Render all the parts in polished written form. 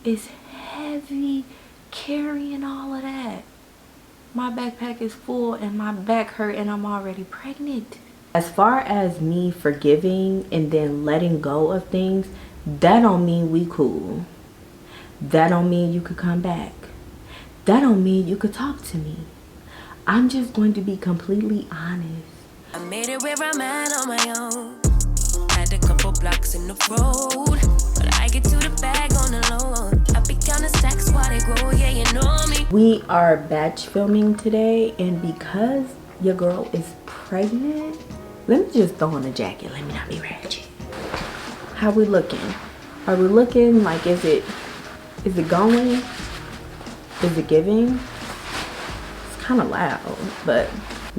is heavy carrying all of that. My backpack is full and my back hurt and I'm already pregnant. As far as me forgiving and then letting go of things, that don't mean we cool. That don't mean you could come back. That don't mean you could talk to me. I'm just going to be completely honest. I made it where I'm at on my own. Had a couple blocks in the road, but I get to the bag on the low. I be counting stacks while they grow, yeah, you know me. We are batch filming today, and because your girl is pregnant, let me just throw on a jacket. Let me not be ratchet. How we looking? Are we looking like, is it going? Is it giving? It's kind of loud, but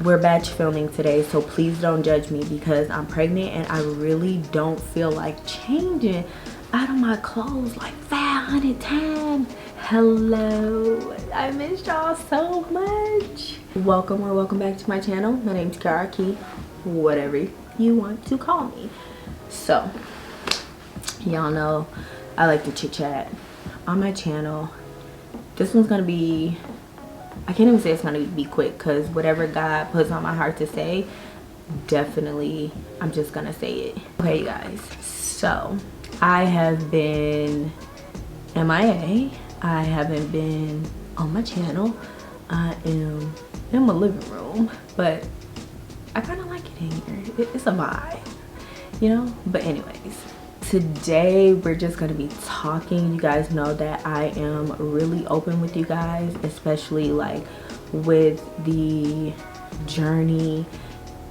we're batch filming today, so please don't judge me because I'm pregnant and I really don't feel like changing out of my clothes like 500 times. Hello, I missed y'all so much. Welcome or welcome back to my channel. My name's Kiara Key, whatever you want to call me. So y'all know I like to chit chat on my channel. This one's gonna be, I can't even say it's gonna be quick because whatever God puts on my heart to say, definitely I'm just gonna say it. Okay, you guys, so I have been MIA. I haven't been on my channel. I am in my living room, but I kind of like it in here. It's a vibe, you know. But anyways, today we're just gonna be talking. You guys know that I am really open with you guys, especially like with the journey,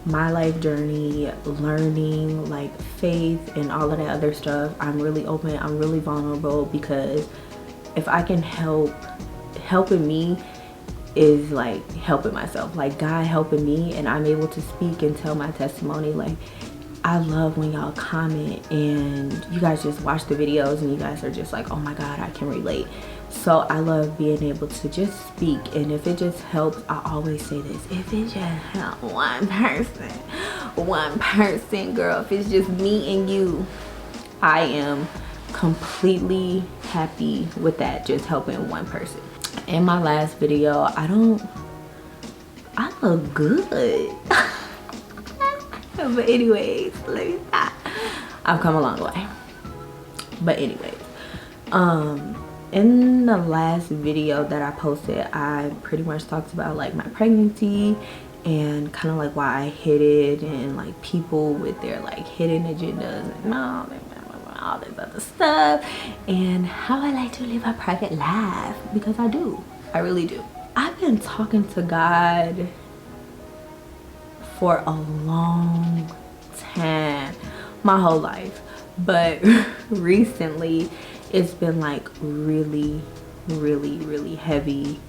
my life journey, learning, like faith and all of that other stuff. I'm really open, I'm really vulnerable, because if I can helping me is like helping myself, like God helping me, and I'm able to speak and tell my testimony. Like, I love when y'all comment and you guys just watch the videos and you guys are just like, oh my God, I can relate. So I love being able to just speak, and if it just helps, I always say this, if it just helps one person, girl, if it's just me and you, I am completely happy with that, just helping one person. In my last video, I look good. But anyways, let me stop. I've come a long way. But anyways, in the last video that I posted, I pretty much talked about like my pregnancy and kind of like why I hid it, and like people with their like hidden agendas and all this other stuff, and how I like to live a private life, because I do. I really do. I've been talking to God for a long time, my whole life, but recently it's been like really heavy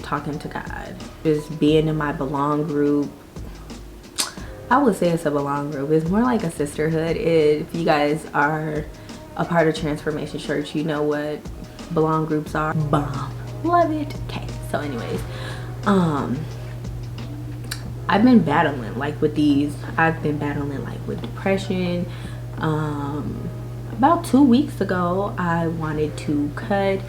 talking to God, just being in my belong group. I would say it's a belong group. It's more like a sisterhood. If you guys are a part of Transformation Church, you know what belong groups are. Bomb. Love it. Okay, so anyways, I've been battling like with these. I've been battling like with depression. About 2 weeks ago, I wanted to cut.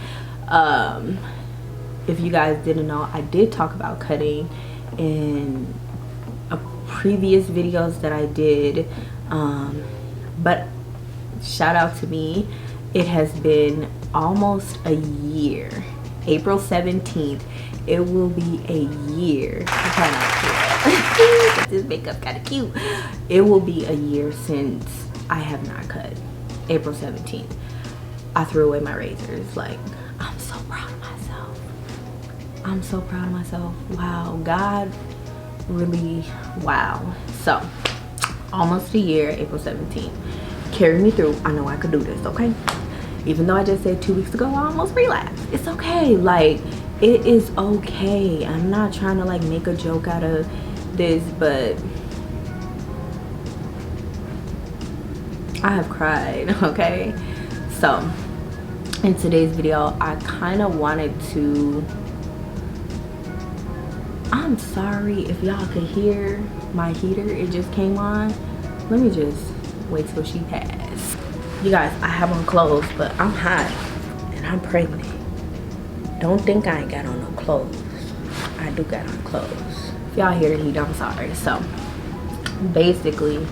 If you guys didn't know, I did talk about cutting in previous videos that I did, but shout out to me, it has been almost a year. April 17th, it will be a year. I'm trying not to this makeup's kind of cute. It will be a year since I have not cut. April 17th, I threw away my razors. Like, I'm so proud of myself. I'm so proud of myself. Wow, God really, wow. So almost a year, April 17th. Carry me through. I know I could do this, okay? Even though I just said 2 weeks ago I almost relapsed. It's okay. Like, it is okay. I'm not trying to like make a joke out of this, but I have cried, okay? So in today's video, I kind of wanted to, I'm sorry if y'all could hear my heater, it just came on. Let me just wait till she passed. You guys, I have on clothes, but I'm hot and I'm pregnant. Don't think I ain't got on no clothes. I do got on clothes. If y'all hear the heat, I'm sorry. So basically, you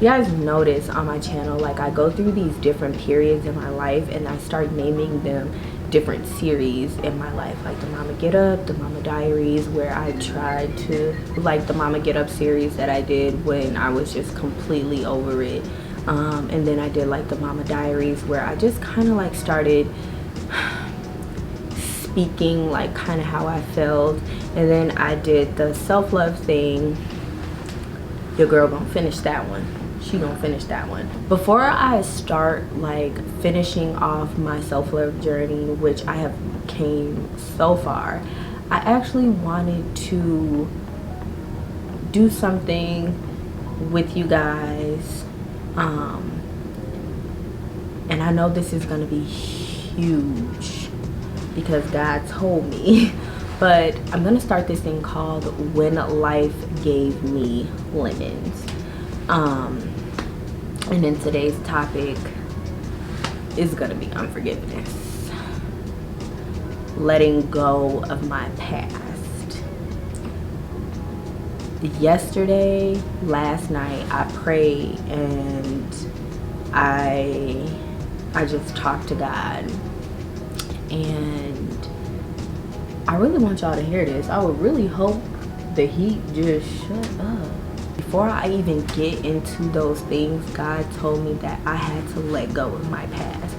guys notice on my channel, like I go through these different periods in my life and I start naming them different series in my life, like the Mama Get Up, the Mama Diaries, where I tried to, like the Mama Get Up series that I did when I was just completely over it. And then I did like the Mama Diaries where I just kind of like started speaking like kind of how I felt. And then I did the self-love thing. Your girl gonna finish that one. She gonna finish that one. Before I start like finishing off my self-love journey, which I have came so far, I actually wanted to do something with you guys. And I know this is gonna be huge because God told me, but I'm gonna start this thing called When Life Gave Me Lemons. And then today's topic is gonna be unforgiveness, letting go of my past. Yesterday, last night, I prayed and I just talked to God, and I really want y'all to hear this. I would really hope the heat just shut up. Before I even get into those things, God told me that I had to let go of my past.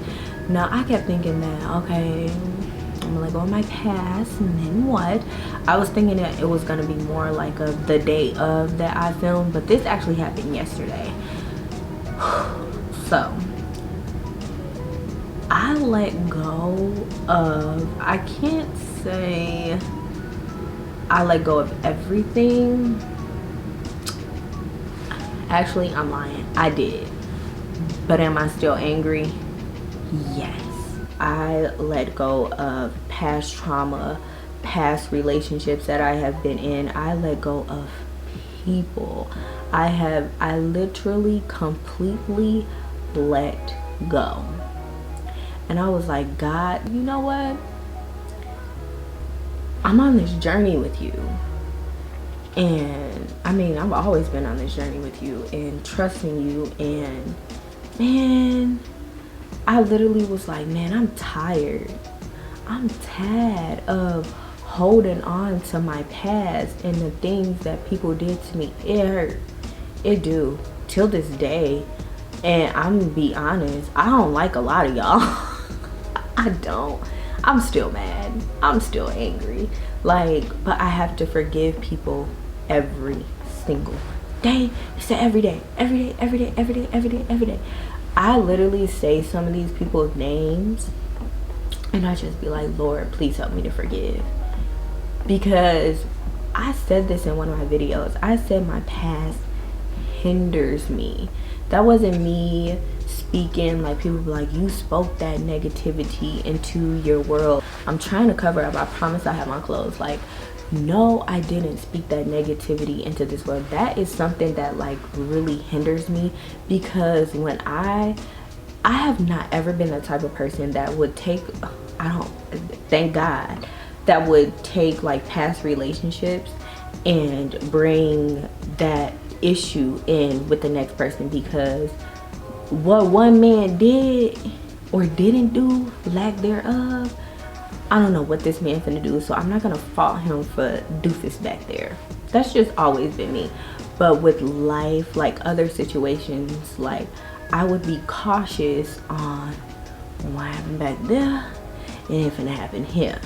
Now, I kept thinking that, okay, I'm gonna let go of my past, and then what? I was thinking that it was gonna be more like the day of that I filmed, but this actually happened yesterday. So, I let go of, I can't say I let go of everything. Actually, I'm lying. I did. But am I still angry? Yes. I let go of past trauma, past relationships that I have been in. I let go of people. I literally completely let go. And I was like, God, you know what? I'm on this journey with you. And I mean, I've always been on this journey with you and trusting you. And man, I literally was like, man, I'm tired. I'm tired of holding on to my past and the things that people did to me. It hurt. It do. Till this day. And I'm gonna be honest, I don't like a lot of y'all. I don't. I'm still mad. I'm still angry. Like, but I have to forgive people every single day. It's every day, every day, every day, every day, every day, every day. I literally say some of these people's names and I just be like, Lord, please help me to forgive. Because I said this in one of my videos. I said my past hinders me. That wasn't me speaking like people be like, you spoke that negativity into your world. I'm trying to cover up. I promise I have my clothes. Like, no, I didn't speak that negativity into this world. That is something that like really hinders me, because when I have not ever been the type of person that would take, thank God, that would take like past relationships and bring that issue in with the next person, because what one man did or didn't do, lack thereof, I don't know what this man finna do, so I'm not gonna fault him for doofus back there. That's just always been me. But with life, like other situations, like I would be cautious on what happened back there and if it happened here.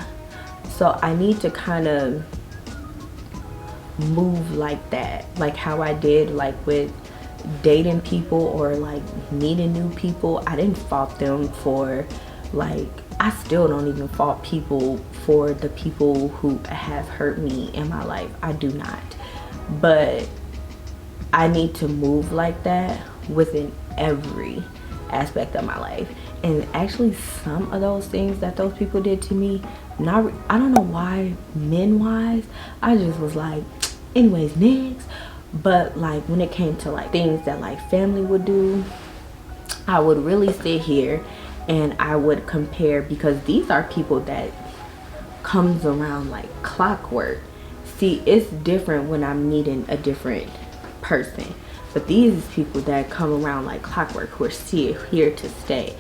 So I need to kind of move like that, like how I did like with dating people or like meeting new people. I didn't fault them for, like, I still don't even fault people for the people who have hurt me in my life. I do not. But I need to move like that within every aspect of my life. And actually some of those things that those people did to me, I don't know why, men wise, I just was like, anyways, next. But like when it came to like things that like family would do, I would really sit here and I would compare, because these are people that comes around like clockwork. See, it's different when I'm meeting a different person, but these people that come around like clockwork, who are here to stay.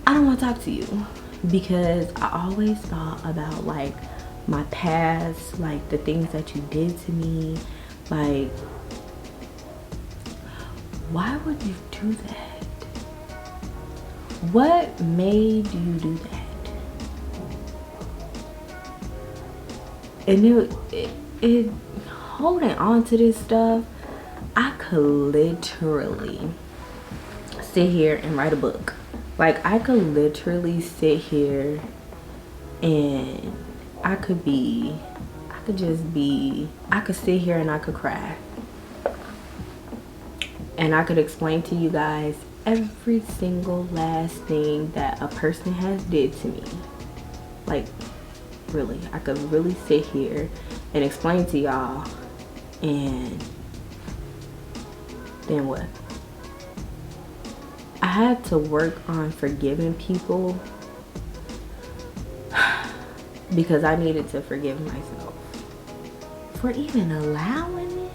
I don't want to talk to you, because I always thought about like my past, like the things that you did to me. Like, why would you do that? What made you do that? And it holding on to this stuff, I could literally sit here and write a book. Like, I could literally sit here and I could sit here and I could cry. And I could explain to you guys every single last thing that a person has did to me. Like, really, I could really sit here and explain to y'all, and then what? I had to work on forgiving people because I needed to forgive myself for even allowing it.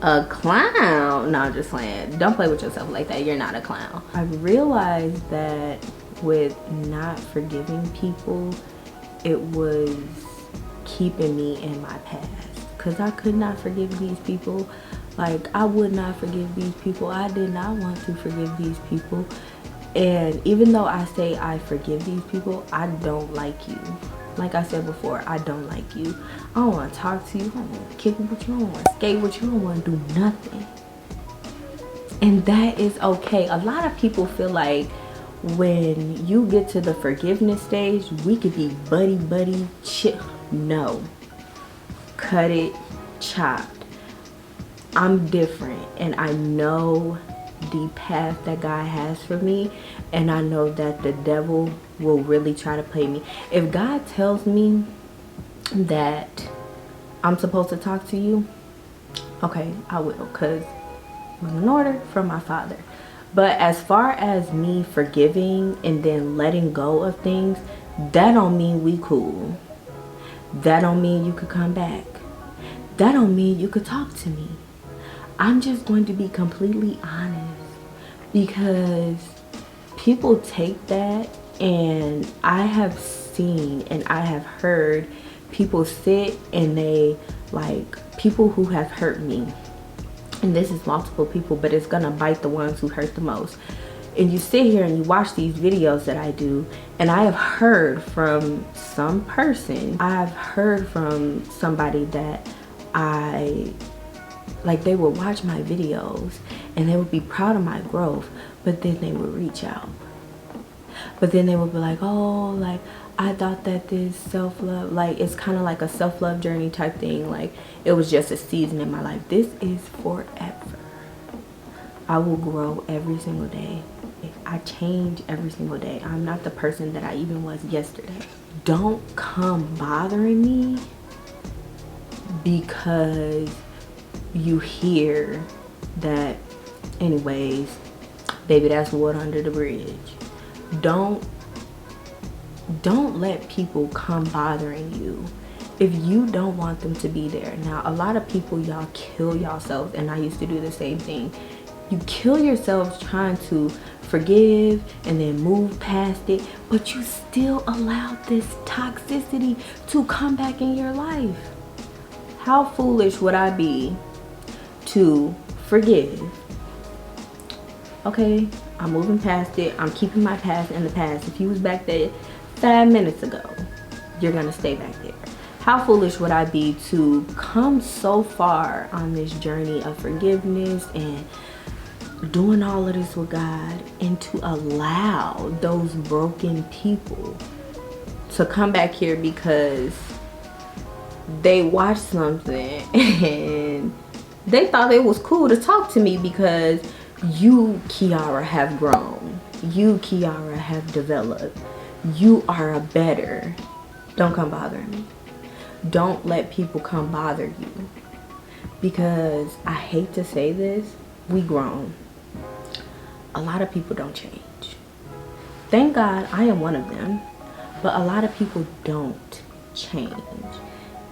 A clown? No, I'm just playing. Don't play with yourself like that. You're not a clown. I realized that with not forgiving people, it was keeping me in my past, because I could not forgive these people. Like, I would not forgive these people. I did not want to forgive these people. And even though I say I forgive these people, I don't like you. Like I said before, I don't like you. I don't want to talk to you. I don't want to kick it with you. I don't want to skate with you. I don't want to do nothing. And that is okay. A lot of people feel like when you get to the forgiveness stage, we could be buddy, chill. No. Cut it, chopped. I'm different, and I know the path that God has for me, and I know that the devil will really try to play me. If God tells me that I'm supposed to talk to you, okay, I will, because I'm an order from my Father. But as far as me forgiving and then letting go of things, that don't mean we cool. That don't mean you could come back. That don't mean you could talk to me. I'm just going to be completely honest, because people take that, and I have seen and I have heard people sit and they, like, people who have hurt me, and this is multiple people, but it's gonna bite the ones who hurt the most. And you sit here and you watch these videos that I do, and I have heard from some person, I've heard from somebody that they would watch my videos and they would be proud of my growth, but then they would reach out. But then they would be like, oh, like, I thought that this self-love, like, it's kind of like a self-love journey type thing. Like, it was just a season in my life. This is forever. I will grow every single day. I change every single day. I'm not the person that I even was yesterday. Don't come bothering me because you hear that, anyways, baby, that's water under the bridge. Don't let people come bothering you if you don't want them to be there. Now, a lot of people, y'all kill yourselves, and I used to do the same thing. You kill yourselves trying to forgive and then move past it, but you still allow this toxicity to come back in your life. How foolish would I be to forgive? Okay, I'm moving past it. I'm keeping my past in the past. If you was back there 5 minutes ago, you're gonna stay back there. How foolish would I be to come so far on this journey of forgiveness and doing all of this with God, and to allow those broken people to come back here because they watched something and they thought it was cool to talk to me because you, Kiara, have grown. You, Kiara, have developed. You are a better. Don't come bothering me. Don't let people come bother you. Because I hate to say this, we grown. A lot of people don't change. Thank God I am one of them. But a lot of people don't change.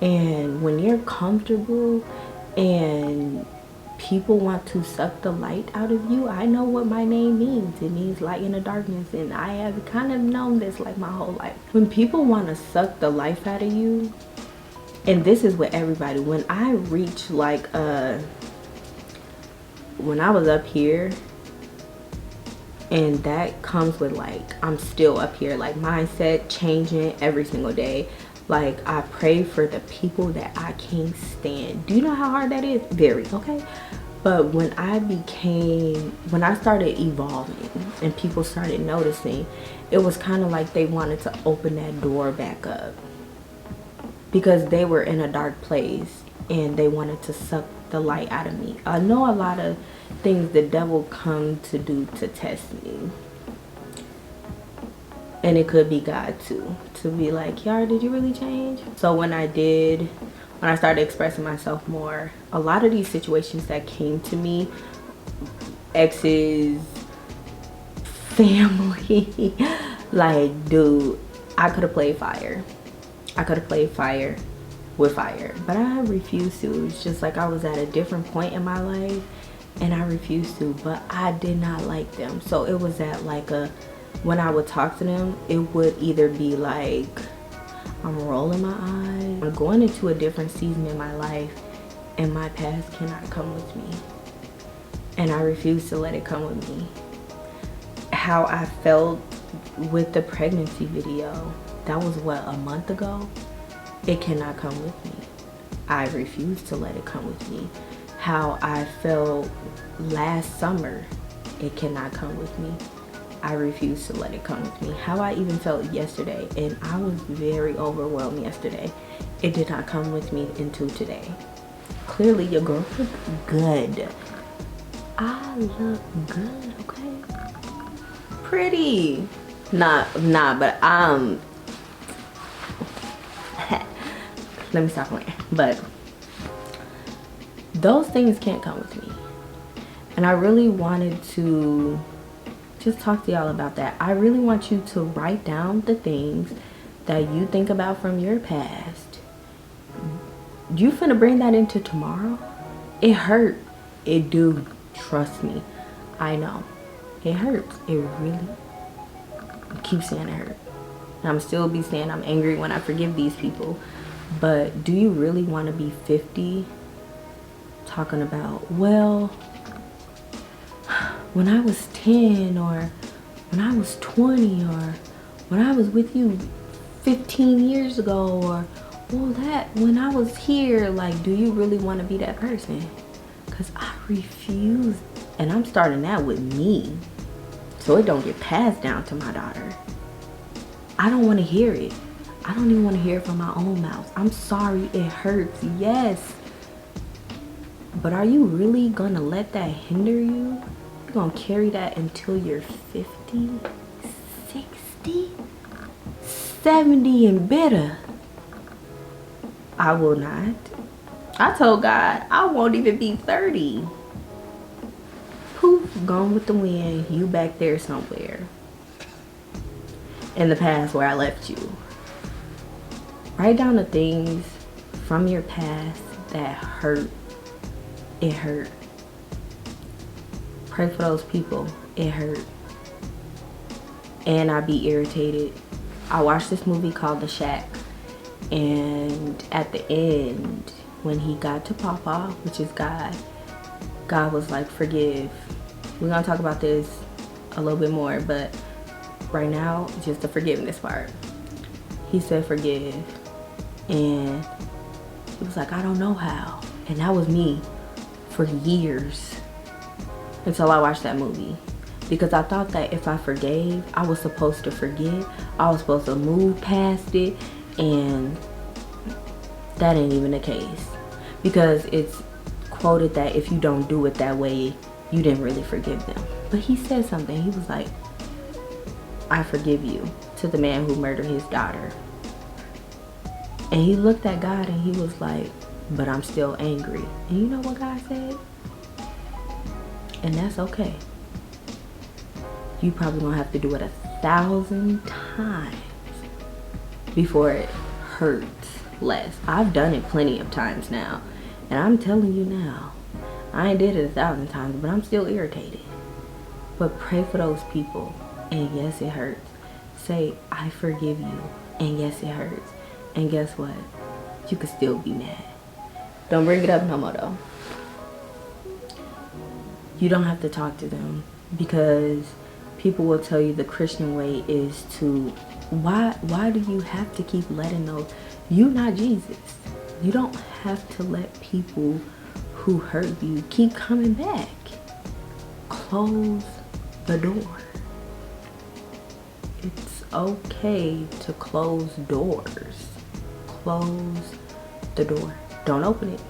And when you're comfortable and people want to suck the light out of you, I know what my name means. It means light in the darkness, and I have kind of known this like my whole life. When people want to suck the life out of you, and this is with everybody, when I reach like when I was up here, and that comes with like, I'm still up here, like mindset changing every single day. Like, I pray for the people that I can't stand. Do you know how hard that is? Very, okay? But when I started evolving and people started noticing, it was kind of like they wanted to open that door back up. Because they were in a dark place and they wanted to suck the light out of me. I know a lot of things the devil come to do to test me. And it could be God too, to be like, Kiara, did you really change? So when I started expressing myself more, a lot of these situations that came to me, exes, family, like, dude, I could have played fire. I could have played fire with fire, but I refused to. It's just like I was at a different point in my life and I refused to, but I did not like them. So it was at like when I would talk to them, it would either be like I'm rolling my eyes, I'm going into a different season in my life and my past cannot come with me, and I refuse to let it come with me. How I felt with the pregnancy video, that was what, a month ago? It cannot come with me. I refuse to let it come with me. How I felt last summer, it cannot come with me. I refuse to let it come with me. How I even felt yesterday, and I was very overwhelmed yesterday, it did not come with me until today. Clearly your girl look good. I look good, okay? Pretty. Nah, but let me stop playing. But those things can't come with me. And I really wanted to just talk to y'all about that. I really want you to write down the things that you think about from your past. You finna bring that into tomorrow? It hurt. It do. Trust me. I know. It hurts. It really. I keep saying it hurt. And I'm still be saying I'm angry when I forgive these people. But do you really want to be 50 talking about, well, when I was 10 or when I was 20 or when I was with you 15 years ago, or well, that when I was here? Like, do you really want to be that person? Because I refuse. And I'm starting that with me, so it don't get passed down to my daughter. I don't want to hear it. I don't even want to hear it from my own mouth. I'm sorry, it hurts, yes. But are you really gonna let that hinder you? You're gonna carry that until you're 50, 60, 70 and better. I will not. I told God I won't even be 30. Poof, gone with the wind. You back there somewhere in the past where I left you. Write down the things from your past that hurt. It hurt. Pray for those people. It hurt. And I be irritated. I watched this movie called The Shack, and at the end, when he got to Papa, which is God, God was like, forgive. We're gonna talk about this a little bit more, but right now, just the forgiveness part. He said forgive, and he was like, I don't know how. And that was me for years until I watched that movie, because I thought that if I forgave, I was supposed to forget. I was supposed to move past it, and that ain't even the case, because it's quoted that if you don't do it that way, you didn't really forgive them. But he said something. He was like, I forgive you, to the man who murdered his daughter. And he looked at God and he was like, but I'm still angry. And you know what God said? and that's okay. You probably gonna have to do it 1,000 times before it hurts less. I've done it plenty of times now, and I'm telling you now, I ain't did it 1,000 times, but I'm still irritated. But pray for those people, and yes, it hurts. Say, I forgive you, and yes, it hurts. And guess what? You could still be mad. Don't bring it up no more though. You don't have to talk to them, because people will tell you the Christian way is to, why do you have to keep letting those, you not Jesus. You don't have to let people who hurt you keep coming back. Close the door. It's okay to close doors. Close the door. Don't open it.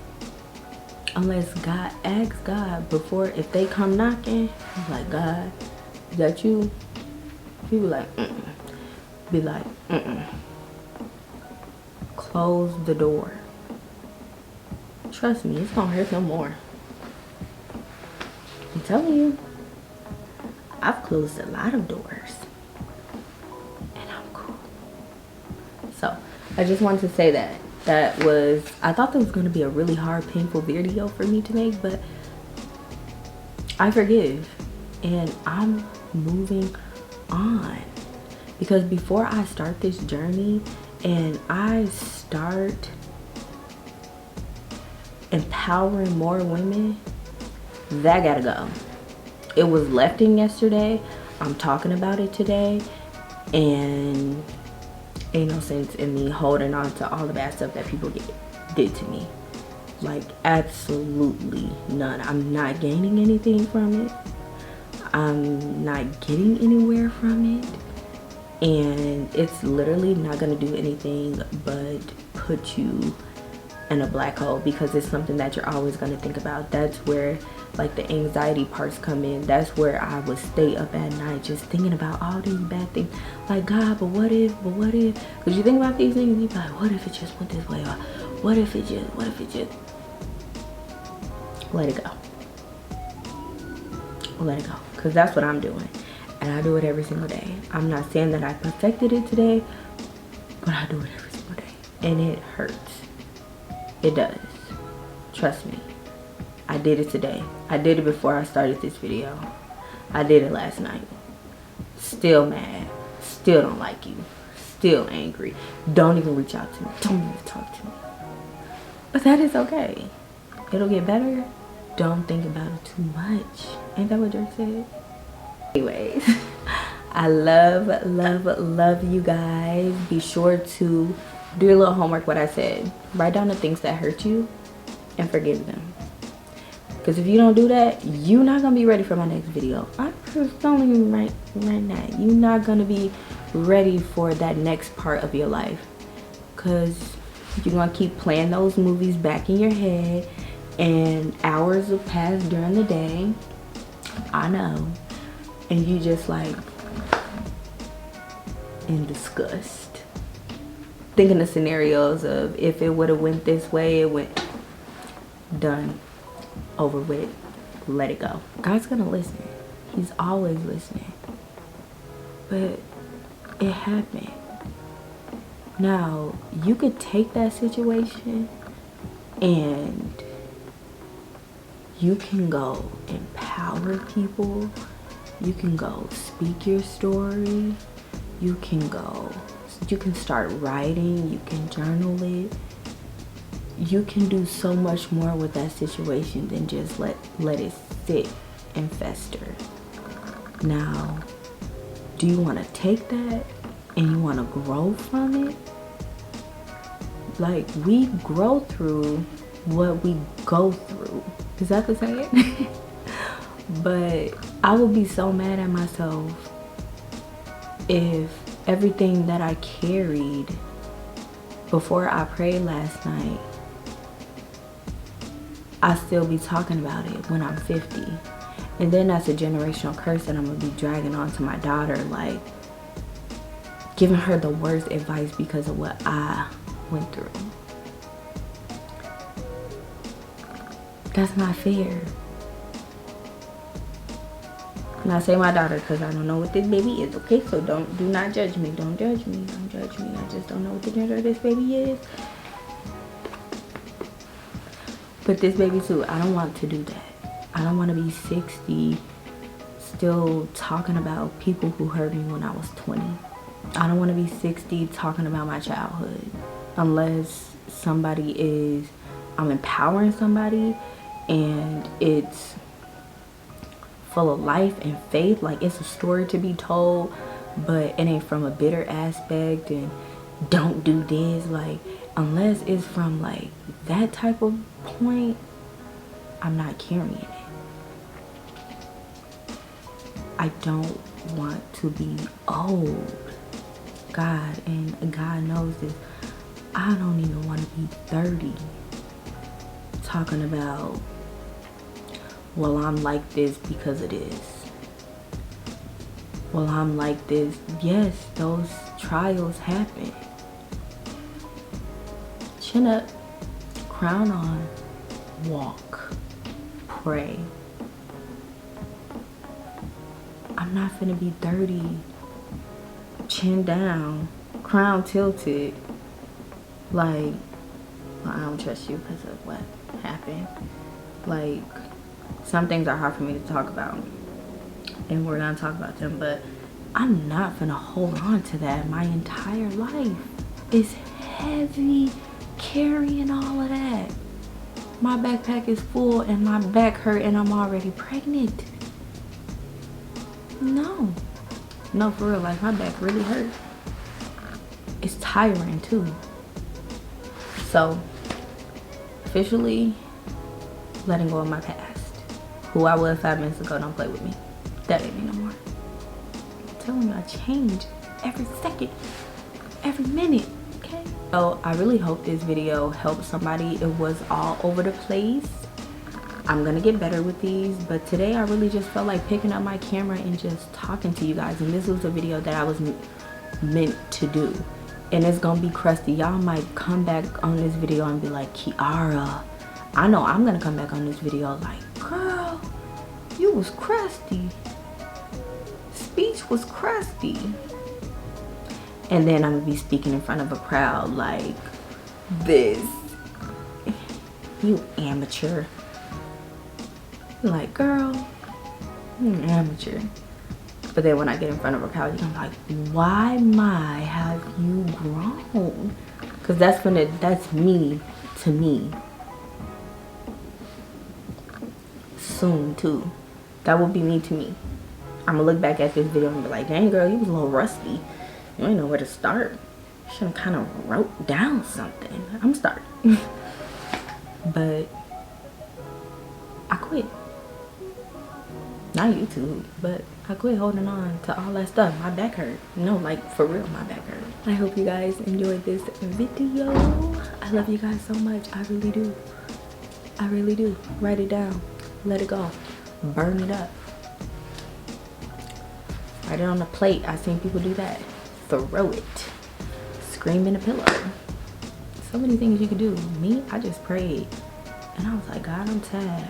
Unless God, ask God before, if they come knocking, like, God, is that you? He be like, mm-mm. Be like, mm-mm. Close the door. Trust me, it's gonna hurt no more. I'm telling you, I've closed a lot of doors, and I'm cool. So, I just wanted to say that. I thought that was gonna be a really hard, painful video for me to make, but I forgive, and I'm moving on. Because before I start this journey and I start empowering more women, that gotta go. It was left in yesterday. I'm talking about it today, and ain't no sense in me holding on to all the bad stuff that people did to me. Like, absolutely none. I'm not gaining anything from it. I'm not getting anywhere from it. And it's literally not gonna do anything but put you in a black hole, because it's something that you're always gonna think about. That's where, like, the anxiety parts come in. That's where I would stay up at night just thinking about all these bad things. Like, God, but what if? Because you think about these things and you be like, what if it just went this way? Or what if it just? Let it go. Let it go. Because that's what I'm doing. And I do it every single day. I'm not saying that I perfected it today, but I do it every single day. And it hurts. It does. Trust me. I did it today. I did it before I started this video. I did it last night. Still mad. Still don't like you. Still angry. Don't even reach out to me. Don't even talk to me. But that is okay. It'll get better. Don't think about it too much. Ain't that what Drake said? Anyways, I love you guys. Be sure to do your little homework, what I said. Write down the things that hurt you and forgive them. Because if you don't do that, you're not going to be ready for my next video. I'm just telling you right now. You're not going to be ready for that next part of your life. Because you're going to keep playing those movies back in your head. And hours will pass during the day. I know. And you just like in disgust. Thinking of scenarios of if it would have went this way, it went done. Over with. Let it go. God's gonna listen. He's always listening. But it happened. Now, you could take that situation and you can go empower people. You can go speak your story. You can start writing. You can journal it. You can do so much more with that situation than just let it sit and fester. Now, do you want to take that and you want to grow from it? Like, we grow through what we go through. Is that the saying? But I would be so mad at myself if everything that I carried before I prayed last night, I still be talking about it when I'm 50. And then that's a generational curse that I'm gonna be dragging on to my daughter, like giving her the worst advice because of what I went through. That's not fair. And I say my daughter because I don't know what this baby is, okay? So do not judge me. Don't judge me. Don't judge me. I just don't know what the gender of this baby is. But this baby too, I don't want to do that. I don't want to be 60 still talking about people who hurt me when I was 20. I don't want to be 60 talking about my childhood. Unless somebody is, I'm empowering somebody and it's full of life and faith, like it's a story to be told, but it ain't from a bitter aspect and don't do this. Like, unless it's from like that type of point, I'm not carrying it. I don't want to be old. God, and God knows this. I don't even want to be 30 talking about, well, I'm like this because of this. Well, I'm like this. Yes, those trials happen. Chin up, crown on, walk, pray. I'm not finna be 30, chin down, crown tilted. Like, well, I don't trust you because of what happened. Like, some things are hard for me to talk about, and we're gonna talk about them, but I'm not gonna hold on to that my entire life. It's heavy carrying all of that. My backpack is full and my back hurt and I'm already pregnant. No, for real, like my back really hurt. It's tiring too. So, officially letting go of my past. Who I was 5 minutes ago, don't play with me. That ain't me no more. I'm telling you, I change every second, every minute, okay? So, I really hope this video helped somebody. It was all over the place. I'm gonna get better with these, but today I really just felt like picking up my camera and just talking to you guys. And this was a video that I was meant to do. And it's gonna be crusty. Y'all might come back on this video and be like, Kiara, I know I'm gonna come back on this video like, girl, you was crusty. Speech was crusty. And then I'm gonna be speaking in front of a crowd like this. You amateur. Like, girl, you're an amateur. But then when I get in front of a crowd, you're gonna be like, why have you grown? Because that's me to me. Soon too. That will be me to me. I'm gonna look back at this video and be like, dang girl, you was a little rusty. You ain't know where to start. You should have kind of wrote down something. I'm starting. But I quit. Not YouTube, but I quit holding on to all that stuff. My back hurt. No, like for real, my back hurt. I hope you guys enjoyed this video. I love you guys so much. I really do. I really do. Write it down. Let it go. Burn it up. Write it on a plate. I've seen people do that. Throw it. Scream in a pillow. So many things you could do. Me, I just prayed. And I was like, God, I'm tired.